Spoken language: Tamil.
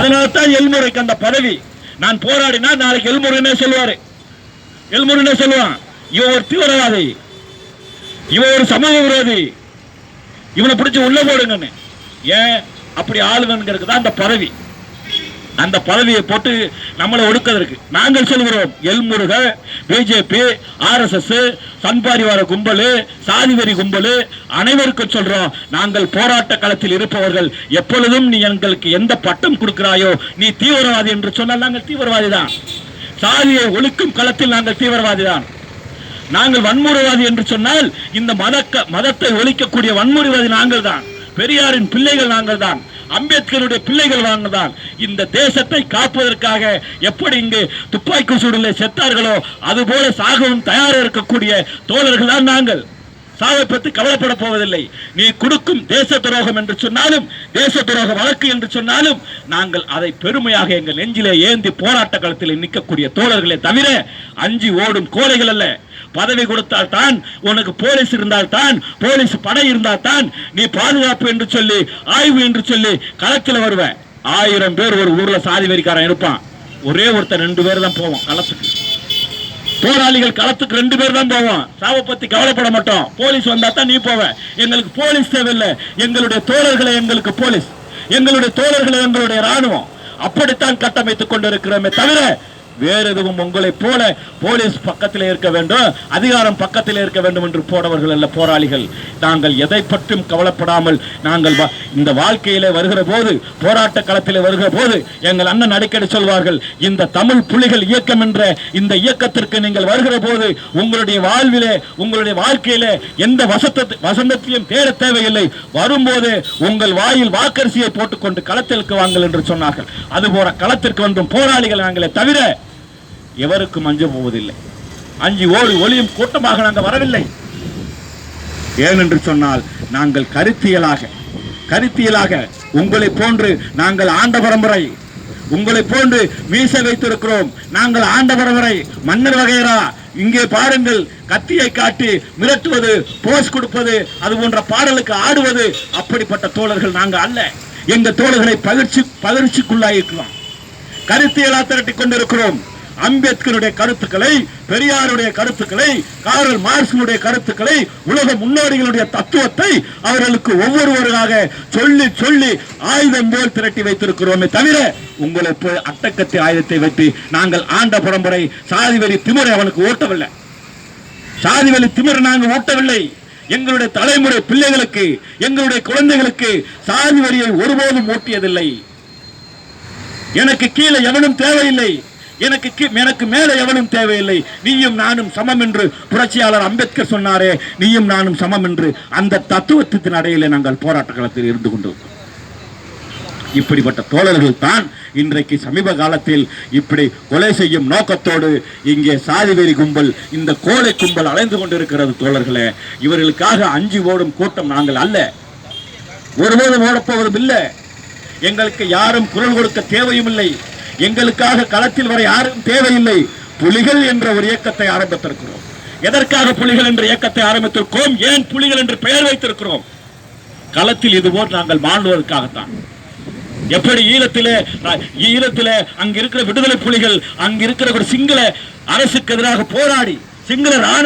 அதனால்தான் எல்முறைக்கு அந்த பதவி. நான் போராடினா நாளைக்கு எல்முறை சொல்லுவாரு, எல்முறை சொல்லுவான், இவன் ஒரு தீவிரவாதி, இவன் ஒரு சமூக விரோதி, இவனை பிடிச்சி உள்ள போடுங்கன்னு. ஏன் அப்படி ஆளுநருக்கு தான் அந்த பதவி. அந்த பதவியை போட்டு நம்மளை ஒடுக்கிறதுக்கு நாங்கள் சொல்கிறோம். எல்முருக, பிஜேபி, RSS, சன்பாரிவார கும்பல், சாதிவெறி கும்பல் அனைவருக்கும் சொல்றோம், நாங்கள் போராட்ட களத்தில் இருப்பவர்கள் எப்பொழுதும் நீ எங்களுக்கு எந்த பட்டம் கொடுக்கிறாயோ நீ தீவிரவாதி என்று சொன்னால் நாங்கள் தீவிரவாதி தான். சாதியை ஒழிக்கும் களத்தில் நாங்கள் தீவிரவாதி தான். நாங்கள் வன்முறைவாதி என்று சொன்னால் இந்த மதத்தை ஒழிக்கக்கூடிய வன்முறைவாதி நாங்கள் தான். பெரியாரின் பிள்ளைகள் நாங்கள் தான். அம்பேத்கருடைய பிள்ளைகள் வாங்கதான். இந்த தேசத்தை காப்பதற்காக எப்படி இங்கு துப்பாக்கி சூடிலே செத்தார்களோ அதுபோல சாகவும் தயாராக இருக்கக்கூடிய தோழர்கள் தான் நாங்கள். சாவை பற்றி கவலைப்பட போவதில்லை. நீ கொடுக்கும் தேச துரோகம் என்று சொன்னாலும், தேச துரோக வழக்கு என்று சொன்னாலும் நாங்கள் அதை பெருமையாக எங்கள் நெஞ்சிலே ஏந்தி போராட்ட களத்தில் நிற்கக்கூடிய தோழர்களே தவிர அஞ்சி ஓடும் கோழைகள் அல்ல. பதவி கொடுத்தால் தான், உனக்கு போலீஸ் இருந்தால் தான், போலீஸ் படை இருந்தால் தான் நீ பாதுகாப்பு என்று சொல்லி, ஆய்வு என்று சொல்லி களத்தில் வருவ. 1000 பேர் ஒரு ஊர்ல சாதி வெறிக்காரன் இருப்பான், ஒரே ஒருத்தர் 2 பேர் தான் போவோம் களத்துக்கு. போராளிகள் களத்துக்கு 2 பேர் தான் போவோம். சாவை பத்தி கவலைப்பட மாட்டோம். போலீஸ் வந்தா தான் நீ போவ. எங்களுக்கு போலீஸ் தேவையில்லை. எங்களுடைய தோழர்களை எங்களுக்கு போலீஸ், எங்களுடைய தோழர்களை எங்களுடைய ராணுவம் அப்படித்தான் கட்டமைத்துக் கொண்டிருக்கிறோமே தவிர வேறு எதுவும் உங்களை போல போலீஸ் பக்கத்தில் இருக்க வேண்டும், அதிகாரம் பக்கத்தில் இருக்க வேண்டும் என்று போனவர்கள் அல்ல போராளிகள். நாங்கள் எதை பற்றும் கவலைப்படாமல் நாங்கள் இந்த வாழ்க்கையிலே வருகிற போது, போராட்ட களத்திலே வருகிற போது எங்கள் அண்ணன் அடிக்கடி சொல்வார்கள், இந்த தமிழ் புலிகள் இயக்கம் என்ற இந்த இயக்கத்திற்கு நீங்கள் வருகிற போது உங்களுடைய வாழ்விலே, உங்களுடைய வாழ்க்கையிலே எந்த வசந்தத்தையும் தேட தேவையில்லை. வரும்போது உங்கள் வாயில் வாக்கரிசியை போட்டுக்கொண்டு களத்திற்கு வாங்கள் என்று சொன்னார்கள். அதுபோல களத்திற்கு வந்தும் போராளிகள் நாங்களே தவிர எவருக்கும் அஞ்ச போவதில்லை. அஞ்சி ஓடி ஒளியும் கூட்டமாக நாங்கள் வரவில்லை. ஏனென்று சொன்னால் நாங்கள் கருத்தியலாக உங்களை போன்று நாங்கள் ஆண்ட பரம்பரை, உங்களை போன்று மீசை வைத்திருக்கிறோம். நாங்கள் ஆண்ட பரம்பரை, மன்னர் வகைரா. இங்கே பாருங்கள், கத்தியை காட்டி மிரட்டுவது, போஸ் கொடுப்பது, அது போன்ற பாடலுக்கு ஆடுவது, அப்படிப்பட்ட தோழர்கள் நாங்கள் அல்ல. எங்கள் தோழர்களை பகிர்ச்சிக்குள்ளாயிருக்கிறோம், கருத்தியலா திரட்டிக் கொண்டிருக்கிறோம். அம்பேத்கருடைய கருத்துக்களை, பெரியாருடைய கருத்துக்களை, காரல் மார்க்ஸினுடைய கருத்துக்களை, உலக முன்னோடிகளுடைய தத்துவத்தை அவர்களுக்கு ஒவ்வொருவராக சொல்லி சொல்லி ஆயுதம் போல் திரட்டி வைத்திருக்கிறோமே தவிர உங்களை போய் அட்டக்கத்தி ஆயுதத்தை வைத்து நாங்கள் ஆண்ட பரம்பரை சாதிவெறி திமிரை அவனுக்கு ஓட்டவில்லை. சாதிவெளி திமிரை நாங்கள் ஓட்டவில்லை. எங்களுடைய தலைமுறை பிள்ளைகளுக்கு, எங்களுடைய குழந்தைகளுக்கு சாதி வரியை ஒருபோதும் ஓட்டியதில்லை. எனக்கு கீழே எவனும் தேவையில்லை, எனக்கு மேல எவனும் தேவையில்லை. நீயும் நானும் சமம் என்று புரட்சியாளர் அம்பேத்கர் சொன்னாரே, நீயும் நானும் சமம் என்று அந்த தத்துவத்தின் அடையிலே நாங்கள் போராட்ட களத்தில் இருந்து கொண்டிருக்கிறோம். இப்படிப்பட்ட தோழர்கள் தான் இன்றைக்கு சமீப காலத்தில் இப்படி கொலை செய்யும் நோக்கத்தோடு இங்கே சாதிவெறி கும்பல், இந்த கோழை கும்பல் அலைந்து கொண்டிருக்கிறது. தோழர்களே, இவர்களுக்காக அஞ்சி ஓடும் கூட்டம் நாங்கள் அல்ல, ஒருபோதும் ஓடப்போவதும் இல்லை. எங்களுக்கு யாரும் குரல் கொடுக்க தேவையும் இல்லை. எங்களுக்காக களத்தில் வர யாரும் தேவையில்லை. புலிகள் என்ற ஒரு இயக்கத்தை ஆரம்பித்திருக்கிறோம். எதற்காக புலிகள் என்ற இயக்கத்தை ஆரம்பித்திருக்கிறோம்? ஏன் புலிகள் என்று பெயர் வைத்திருக்கிறோம்? களத்தில் இதுபோல் நாங்கள் வாழ்வதற்காகத்தான். எப்படி ஈழத்திலே அங்க இருக்கிற விடுதலை புலிகள், அங்க இருக்கிற ஒரு சிங்கள அரசுக்கு எதிராக போராடி சிங்கள ராணுவ